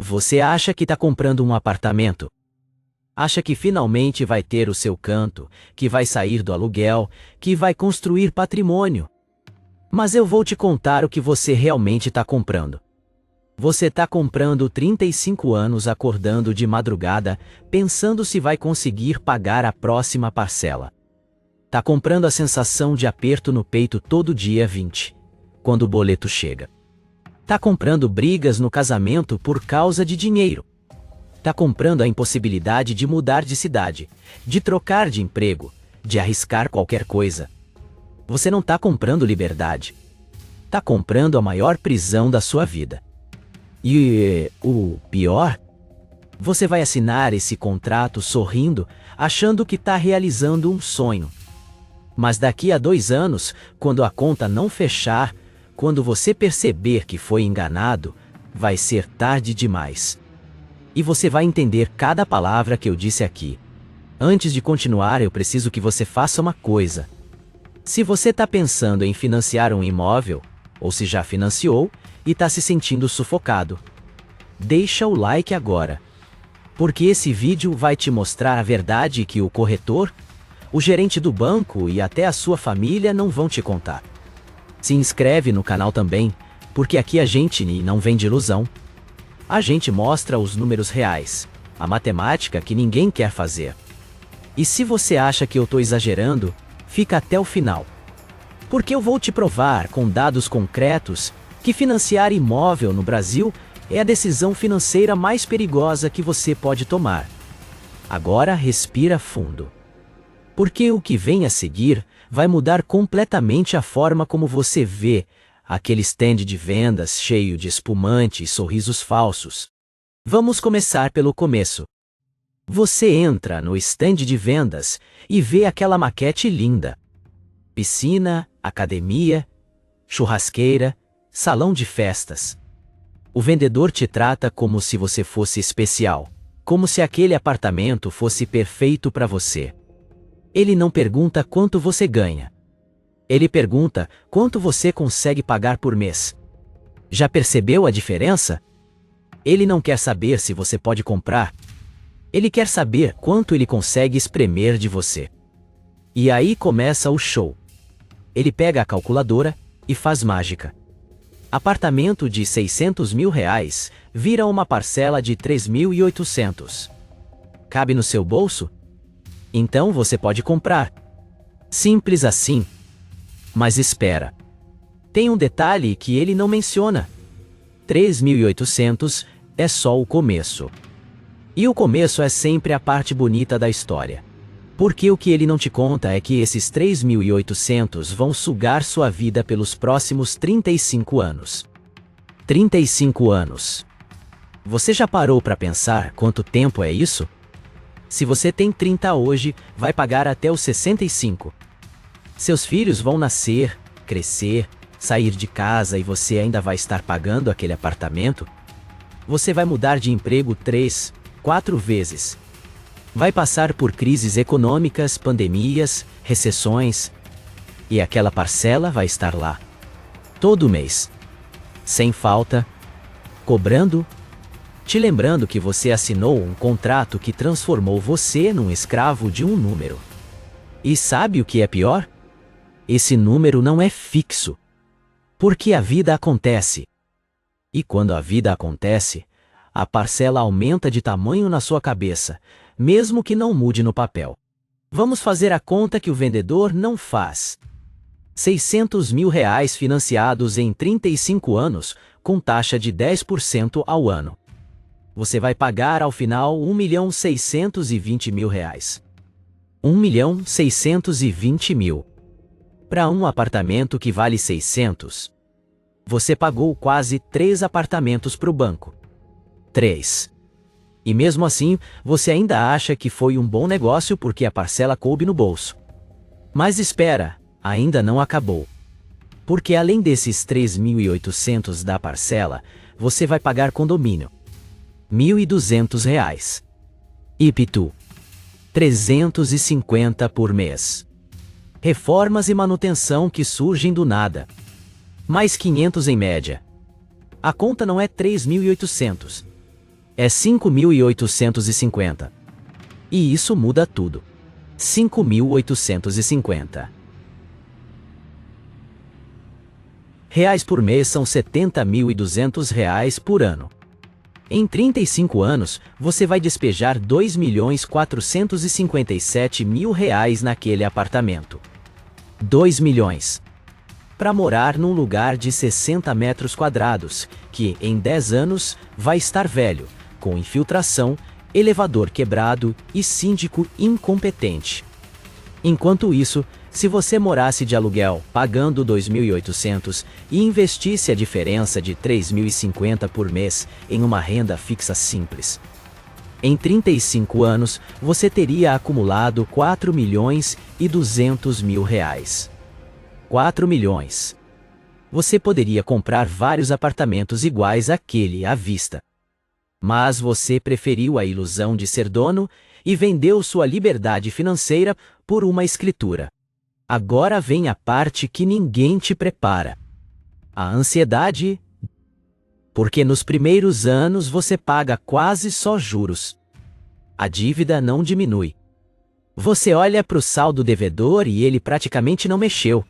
Você acha que está comprando um apartamento? Acha que finalmente vai ter o seu canto, que vai sair do aluguel, que vai construir patrimônio? Mas eu vou te contar o que você realmente está comprando. Você está comprando 35 anos acordando de madrugada, pensando se vai conseguir pagar a próxima parcela. Está comprando a sensação de aperto no peito todo dia 20, quando o boleto chega. Está comprando brigas no casamento por causa de dinheiro. Está comprando a impossibilidade de mudar de cidade, de trocar de emprego, de arriscar qualquer coisa. Você não está comprando liberdade. Está comprando a maior prisão da sua vida. E o pior? Você vai assinar esse contrato sorrindo, achando que está realizando um sonho. Mas daqui a 2 anos, quando a conta não fechar, quando você perceber que foi enganado, vai ser tarde demais. E você vai entender cada palavra que eu disse aqui. Antes de continuar, eu preciso que você faça uma coisa. Se você está pensando em financiar um imóvel, ou se já financiou, e está se sentindo sufocado, deixa o like agora. Porque esse vídeo vai te mostrar a verdade que o corretor, o gerente do banco e até a sua família não vão te contar. Se inscreve no canal também, porque aqui a gente não vende ilusão. A gente mostra os números reais, a matemática que ninguém quer fazer. E se você acha que eu estou exagerando, fica até o final. Porque eu vou te provar com dados concretos que financiar imóvel no Brasil é a decisão financeira mais perigosa que você pode tomar. Agora respira fundo. Porque o que vem a seguir vai mudar completamente a forma como você vê aquele stand de vendas cheio de espumante e sorrisos falsos. Vamos começar pelo começo. Você entra no stand de vendas e vê aquela maquete linda. Piscina, academia, churrasqueira, salão de festas. O vendedor te trata como se você fosse especial, como se aquele apartamento fosse perfeito para você. Ele não pergunta quanto você ganha. Ele pergunta quanto você consegue pagar por mês. Já percebeu a diferença? Ele não quer saber se você pode comprar. Ele quer saber quanto ele consegue espremer de você. E aí começa o show. Ele pega a calculadora e faz mágica. Apartamento de R$600 mil vira uma parcela de 3.800. Cabe no seu bolso? Então você pode comprar. Simples assim. Mas espera. Tem um detalhe que ele não menciona. 3.800 é só o começo. E o começo é sempre a parte bonita da história. Porque o que ele não te conta é que esses 3.800 vão sugar sua vida pelos próximos 35 anos. 35 anos. Você já parou para pensar quanto tempo é isso? Se você tem 30 hoje, vai pagar até os 65. Seus filhos vão nascer, crescer, sair de casa e você ainda vai estar pagando aquele apartamento? Você vai mudar de emprego 3, 4 vezes. Vai passar por crises econômicas, pandemias, recessões. E aquela parcela vai estar lá. Todo mês. Sem falta. Cobrando. Te lembrando que você assinou um contrato que transformou você num escravo de um número. E sabe o que é pior? Esse número não é fixo. Porque a vida acontece. E quando a vida acontece, a parcela aumenta de tamanho na sua cabeça, mesmo que não mude no papel. Vamos fazer a conta que o vendedor não faz. R$600 mil financiados em 35 anos, com taxa de 10% ao ano. Você vai pagar ao final R$1.620.000. R$1.620.000. Para um apartamento que vale 600. Você pagou quase 3 apartamentos para o banco. 3. E mesmo assim, você ainda acha que foi um bom negócio porque a parcela coube no bolso. Mas espera, ainda não acabou. Porque além desses 3.800 da parcela, você vai pagar condomínio. R$1.200. IPTU. 350 por mês. Reformas e manutenção que surgem do nada. Mais 500 em média. A conta não é 3.800. É 5.850. E isso muda tudo. 5.850 reais por mês são 70.200 reais por ano. Em 35 anos, você vai despejar 2.457.000 reais naquele apartamento. 2 milhões. Para morar num lugar de 60 metros quadrados, que em 10 anos vai estar velho, com infiltração, elevador quebrado e síndico incompetente. Enquanto isso, se você morasse de aluguel pagando 2.800 e investisse a diferença de 3.050 por mês em uma renda fixa simples, em 35 anos você teria acumulado 4.200.000 reais. 4 milhões. Você poderia comprar vários apartamentos iguais àquele à vista. Mas você preferiu a ilusão de ser dono e vendeu sua liberdade financeira por uma escritura. Agora vem a parte que ninguém te prepara. A ansiedade. Porque nos primeiros anos você paga quase só juros. A dívida não diminui. Você olha para o saldo devedor e ele praticamente não mexeu.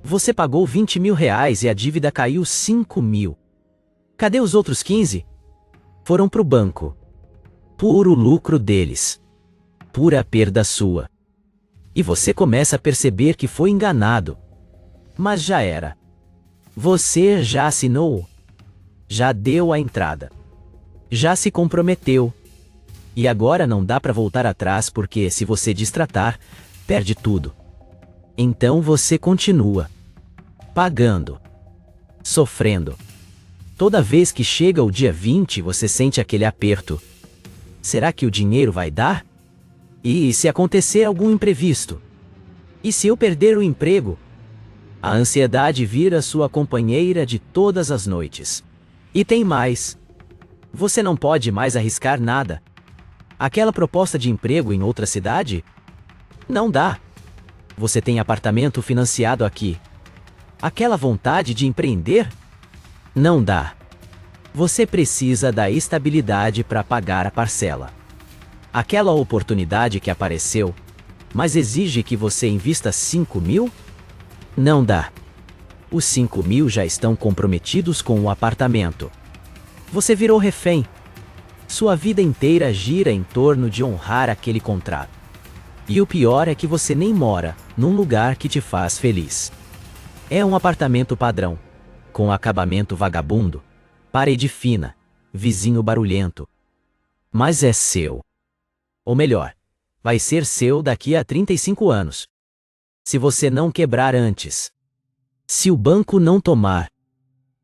Você pagou 20.000 reais e a dívida caiu 5.000. Cadê os outros 15? Foram para o banco. Puro lucro deles. Pura perda sua. E você começa a perceber que foi enganado. Mas já era. Você já assinou. Já deu a entrada. Já se comprometeu. E agora não dá para voltar atrás porque se você distratar, perde tudo. Então você continua. Pagando. Sofrendo. Toda vez que chega o dia 20 você sente aquele aperto. Será que o dinheiro vai dar? E se acontecer algum imprevisto? E se eu perder o emprego? A ansiedade vira sua companheira de todas as noites. E tem mais. Você não pode mais arriscar nada. Aquela proposta de emprego em outra cidade? Não dá. Você tem apartamento financiado aqui. Aquela vontade de empreender? Não dá. Você precisa da estabilidade para pagar a parcela. Aquela oportunidade que apareceu, mas exige que você invista 5.000? Não dá. Os 5.000 já estão comprometidos com o apartamento. Você virou refém. Sua vida inteira gira em torno de honrar aquele contrato. E o pior é que você nem mora num lugar que te faz feliz. É um apartamento padrão, com acabamento vagabundo, parede fina, vizinho barulhento. Mas é seu. Ou melhor, vai ser seu daqui a 35 anos. Se você não quebrar antes. Se o banco não tomar.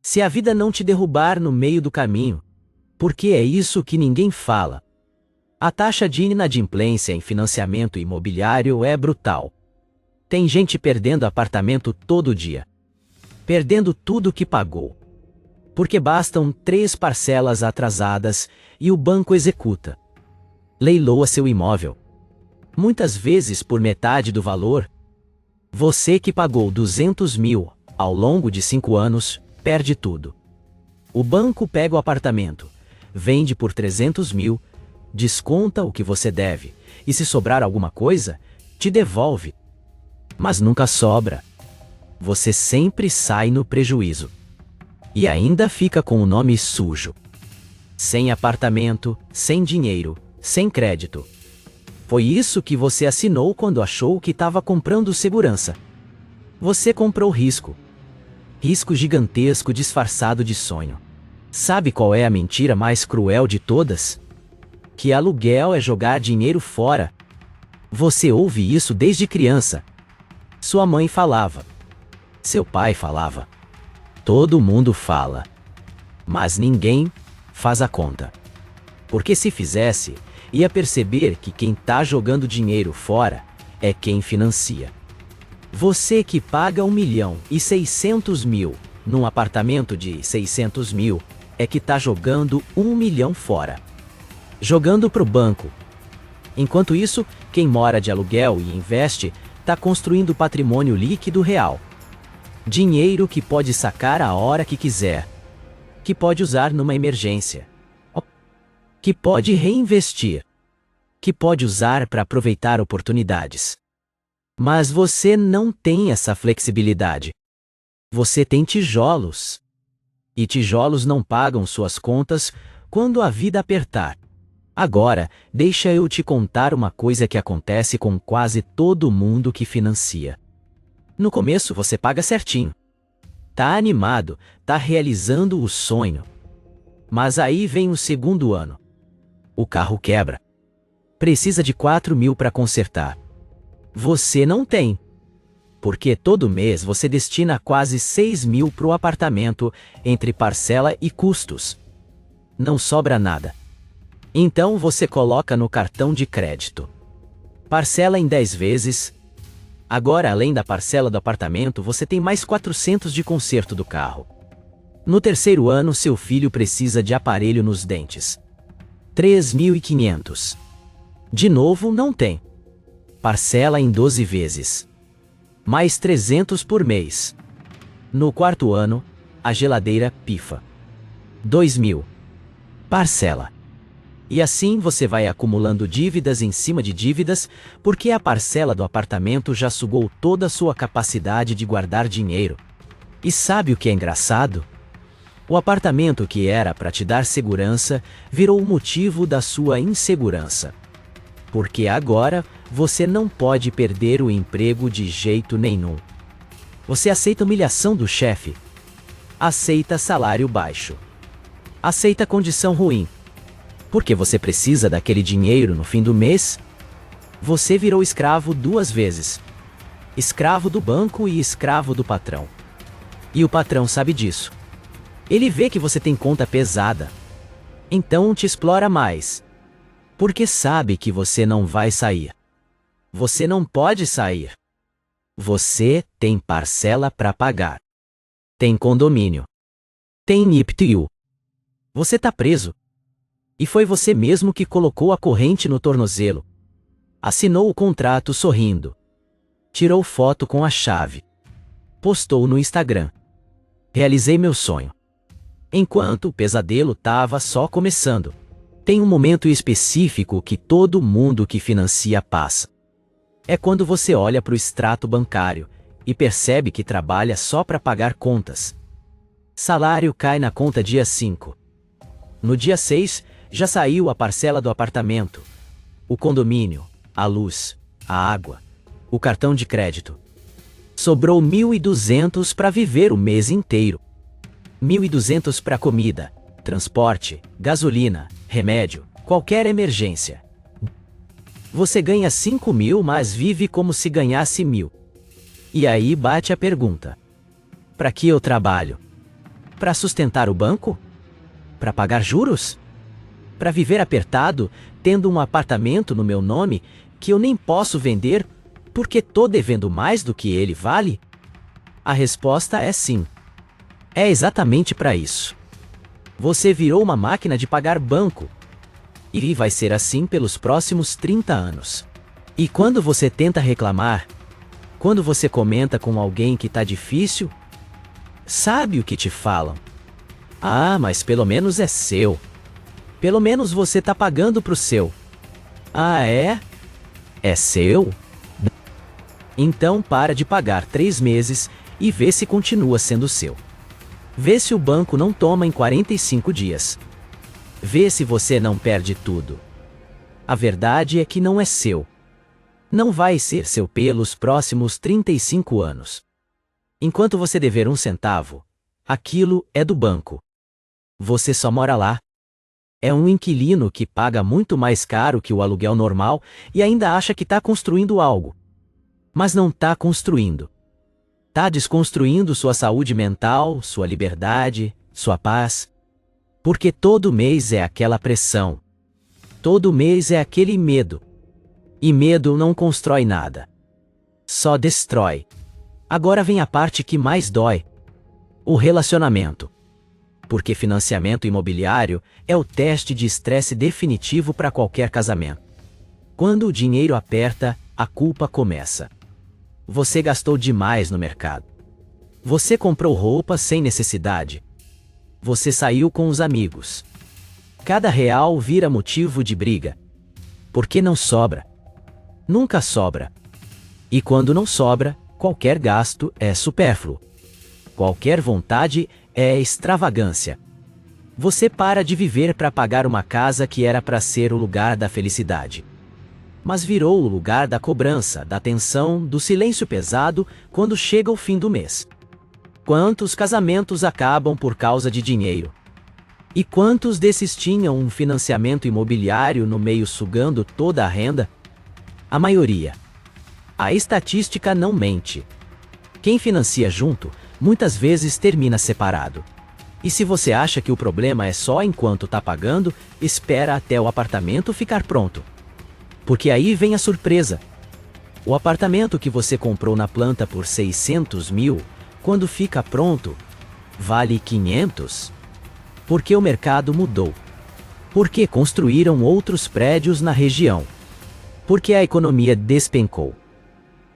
Se a vida não te derrubar no meio do caminho. Porque é isso que ninguém fala. A taxa de inadimplência em financiamento imobiliário é brutal. Tem gente perdendo apartamento todo dia. Perdendo tudo que pagou. Porque bastam 3 parcelas atrasadas e o banco executa. Leiloa seu imóvel. Muitas vezes por metade do valor. Você que pagou 200.000 ao longo de 5 anos, perde tudo. O banco pega o apartamento, vende por 300.000, desconta o que você deve, e se sobrar alguma coisa, te devolve. Mas nunca sobra. Você sempre sai no prejuízo. E ainda fica com o nome sujo. Sem apartamento, sem dinheiro, sem crédito. Foi isso que você assinou quando achou que estava comprando segurança. Você comprou risco. Risco gigantesco disfarçado de sonho. Sabe qual é a mentira mais cruel de todas? Que aluguel é jogar dinheiro fora. Você ouve isso desde criança. Sua mãe falava. Seu pai falava. Todo mundo fala. Mas ninguém faz a conta. Porque se fizesse, ia perceber que quem tá jogando dinheiro fora é quem financia. Você que paga 1.600.000 num apartamento de 600.000 é que tá jogando 1 milhão fora. Jogando pro banco. Enquanto isso, quem mora de aluguel e investe tá construindo patrimônio líquido real. Dinheiro que pode sacar a hora que quiser. Que pode usar numa emergência. que pode reinvestir, que pode usar para aproveitar oportunidades. Mas você não tem essa flexibilidade. Você tem tijolos. E tijolos não pagam suas contas quando a vida apertar. Agora, deixa eu te contar uma coisa que acontece com quase todo mundo que financia. No começo você paga certinho. Tá animado, tá realizando o sonho. Mas aí vem o segundo ano. O carro quebra. Precisa de 4.000 para consertar. Você não tem. Porque todo mês você destina quase 6.000 para o apartamento, entre parcela e custos. Não sobra nada. Então você coloca no cartão de crédito. Parcela em 10 vezes. Agora, além da parcela do apartamento, você tem mais 400 de conserto do carro. No terceiro ano, seu filho precisa de aparelho nos dentes. 3.500. De novo, não tem. Parcela em 12 vezes. Mais 300 por mês. No quarto ano, a geladeira pifa. 2.000. Parcela. E assim você vai acumulando dívidas em cima de dívidas, porque a parcela do apartamento já sugou toda a sua capacidade de guardar dinheiro. E sabe o que é engraçado? O apartamento que era para te dar segurança virou o motivo da sua insegurança. Porque agora você não pode perder o emprego de jeito nenhum. Você aceita humilhação do chefe. Aceita salário baixo. Aceita condição ruim. Porque você precisa daquele dinheiro no fim do mês? Você virou escravo 2 vezes. Escravo do banco e escravo do patrão. E o patrão sabe disso. Ele vê que você tem conta pesada. Então te explora mais. Porque sabe que você não vai sair. Você não pode sair. Você tem parcela para pagar. Tem condomínio. Tem IPTU. Você tá preso. E foi você mesmo que colocou a corrente no tornozelo. Assinou o contrato sorrindo. Tirou foto com a chave. Postou no Instagram. Realizei meu sonho. Enquanto o pesadelo tava só começando. Tem um momento específico que todo mundo que financia passa. É quando você olha para o extrato bancário e percebe que trabalha só para pagar contas. Salário cai na conta dia 5. No dia 6, já saiu a parcela do apartamento, o condomínio, a luz, a água, o cartão de crédito. Sobrou 1.200 para viver o mês inteiro. 1.200 para comida, transporte, gasolina, remédio, qualquer emergência. Você ganha 5.000, mas vive como se ganhasse 1.000. E aí bate a pergunta: para que eu trabalho? Para sustentar o banco? Para pagar juros? Para viver apertado, tendo um apartamento no meu nome que eu nem posso vender porque tô devendo mais do que ele vale? A resposta é sim. É exatamente para isso. Você virou uma máquina de pagar banco. E vai ser assim pelos próximos 30 anos. E quando você tenta reclamar, quando você comenta com alguém que tá difícil, sabe o que te falam? Ah, mas pelo menos é seu. Pelo menos você tá pagando pro seu. Ah, é? É seu? Então para de pagar 3 meses e vê se continua sendo seu. Vê se o banco não toma em 45 dias. Vê se você não perde tudo. A verdade é que não é seu. Não vai ser seu pelos próximos 35 anos. Enquanto você dever 1 centavo, aquilo é do banco. Você só mora lá. É um inquilino que paga muito mais caro que o aluguel normal e ainda acha que está construindo algo. Mas não está construindo. Está desconstruindo sua saúde mental, sua liberdade, sua paz. Porque todo mês é aquela pressão. Todo mês é aquele medo. E medo não constrói nada. Só destrói. Agora vem a parte que mais dói. O relacionamento. Porque financiamento imobiliário é o teste de estresse definitivo para qualquer casamento. Quando o dinheiro aperta, a culpa começa. Você gastou demais no mercado. Você comprou roupa sem necessidade. Você saiu com os amigos. Cada real vira motivo de briga. Porque não sobra. Nunca sobra. E quando não sobra, qualquer gasto é supérfluo. Qualquer vontade é extravagância. Você para de viver para pagar uma casa que era para ser o lugar da felicidade. Mas virou o lugar da cobrança, da tensão, do silêncio pesado quando chega o fim do mês. Quantos casamentos acabam por causa de dinheiro? E quantos desses tinham um financiamento imobiliário no meio sugando toda a renda? A maioria. A estatística não mente. Quem financia junto, muitas vezes termina separado. E se você acha que o problema é só enquanto está pagando, espera até o apartamento ficar pronto. Porque aí vem a surpresa. O apartamento que você comprou na planta por 600 mil, quando fica pronto, vale 500. Porque o mercado mudou. Porque construíram outros prédios na região. Porque a economia despencou.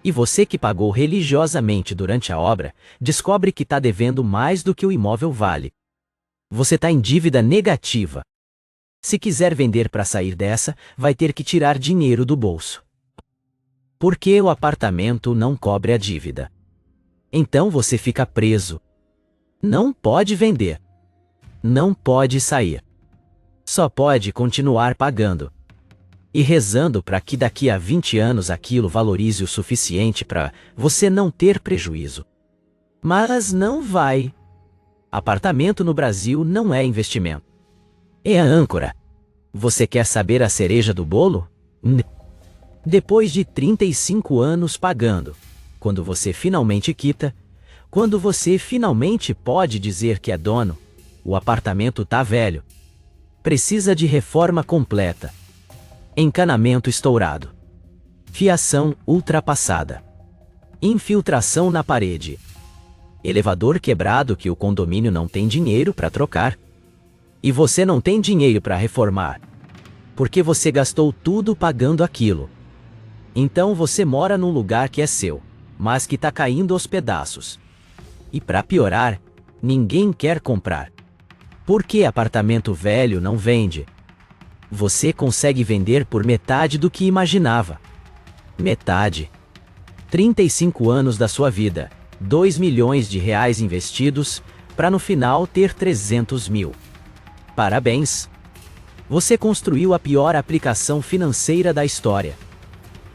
E você que pagou religiosamente durante a obra, descobre que está devendo mais do que o imóvel vale. Você está em dívida negativa. Se quiser vender para sair dessa, vai ter que tirar dinheiro do bolso. Porque o apartamento não cobre a dívida. Então você fica preso. Não pode vender. Não pode sair. Só pode continuar pagando. E rezando para que daqui a 20 anos aquilo valorize o suficiente para você não ter prejuízo. Mas não vai. Apartamento no Brasil não é investimento. É a âncora. Você quer saber a cereja do bolo? Depois de 35 anos pagando, quando você finalmente quita, quando você finalmente pode dizer que é dono, o apartamento tá velho. Precisa de reforma completa. Encanamento estourado. Fiação ultrapassada. Infiltração na parede. Elevador quebrado que o condomínio não tem dinheiro para trocar. E você não tem dinheiro para reformar. Porque você gastou tudo pagando aquilo. Então você mora num lugar que é seu, mas que tá caindo aos pedaços. E para piorar, ninguém quer comprar. Por que apartamento velho não vende? Você consegue vender por metade do que imaginava. Metade. 35 anos da sua vida, 2 milhões de reais investidos, para no final ter 300 mil. Parabéns! Você construiu a pior aplicação financeira da história.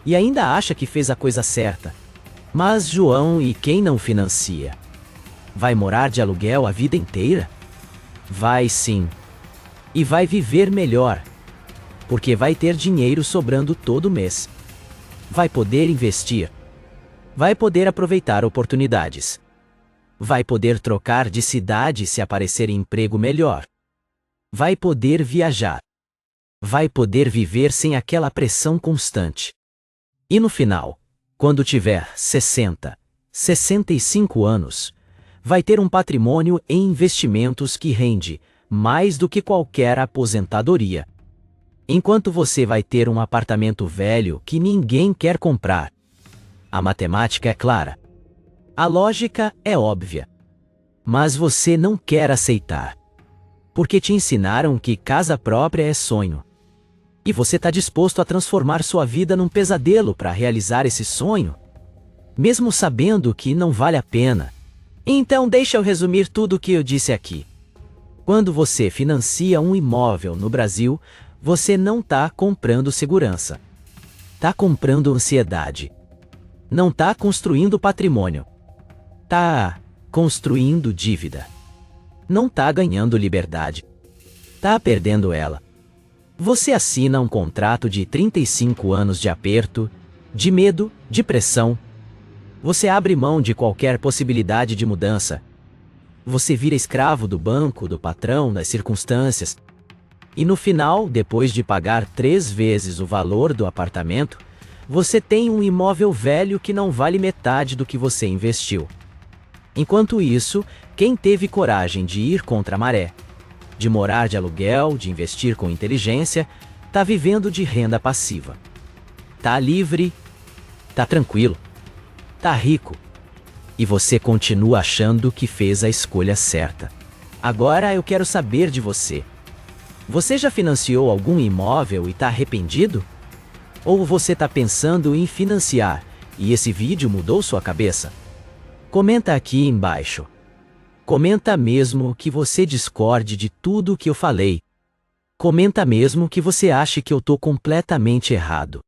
E ainda acha que fez a coisa certa. Mas João, e quem não financia? Vai morar de aluguel a vida inteira? Vai sim. E vai viver melhor. Porque vai ter dinheiro sobrando todo mês. Vai poder investir. Vai poder aproveitar oportunidades. Vai poder trocar de cidade se aparecer emprego melhor. Vai poder viajar. Vai poder viver sem aquela pressão constante. E no final, quando tiver 60, 65 anos, vai ter um patrimônio em investimentos que rende mais do que qualquer aposentadoria. Enquanto você vai ter um apartamento velho que ninguém quer comprar. A matemática é clara. A lógica é óbvia. Mas você não quer aceitar. Porque te ensinaram que casa própria é sonho. E você está disposto a transformar sua vida num pesadelo para realizar esse sonho? Mesmo sabendo que não vale a pena. Então deixa eu resumir tudo o que eu disse aqui. Quando você financia um imóvel no Brasil, você não está comprando segurança. Está comprando ansiedade. Não está construindo patrimônio. Está construindo dívida. Não está ganhando liberdade. Está perdendo ela. Você assina um contrato de 35 anos de aperto, de medo, de pressão. Você abre mão de qualquer possibilidade de mudança. Você vira escravo do banco, do patrão, das circunstâncias. E no final, depois de pagar 3 vezes o valor do apartamento, você tem um imóvel velho que não vale metade do que você investiu. Enquanto isso, quem teve coragem de ir contra a maré, de morar de aluguel, de investir com inteligência, tá vivendo de renda passiva. Tá livre, tá tranquilo, tá rico. E você continua achando que fez a escolha certa. Agora eu quero saber de você. Você já financiou algum imóvel e está arrependido? Ou você está pensando em financiar e esse vídeo mudou sua cabeça? Comenta aqui embaixo. Comenta mesmo que você discorde de tudo que eu falei. Comenta mesmo que você ache que eu tô completamente errado.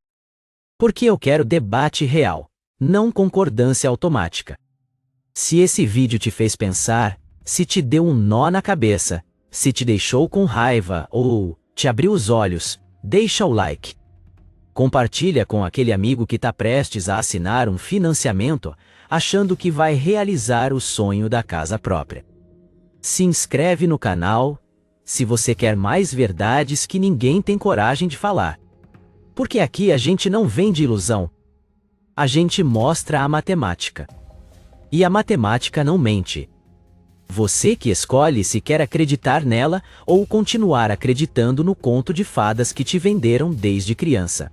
Porque eu quero debate real, não concordância automática. Se esse vídeo te fez pensar, se te deu um nó na cabeça, se te deixou com raiva ou te abriu os olhos, deixa o like. Compartilha com aquele amigo que está prestes a assinar um financiamento, achando que vai realizar o sonho da casa própria. Se inscreve no canal, se você quer mais verdades que ninguém tem coragem de falar. Porque aqui a gente não vende ilusão. A gente mostra a matemática. E a matemática não mente. Você que escolhe se quer acreditar nela ou continuar acreditando no conto de fadas que te venderam desde criança.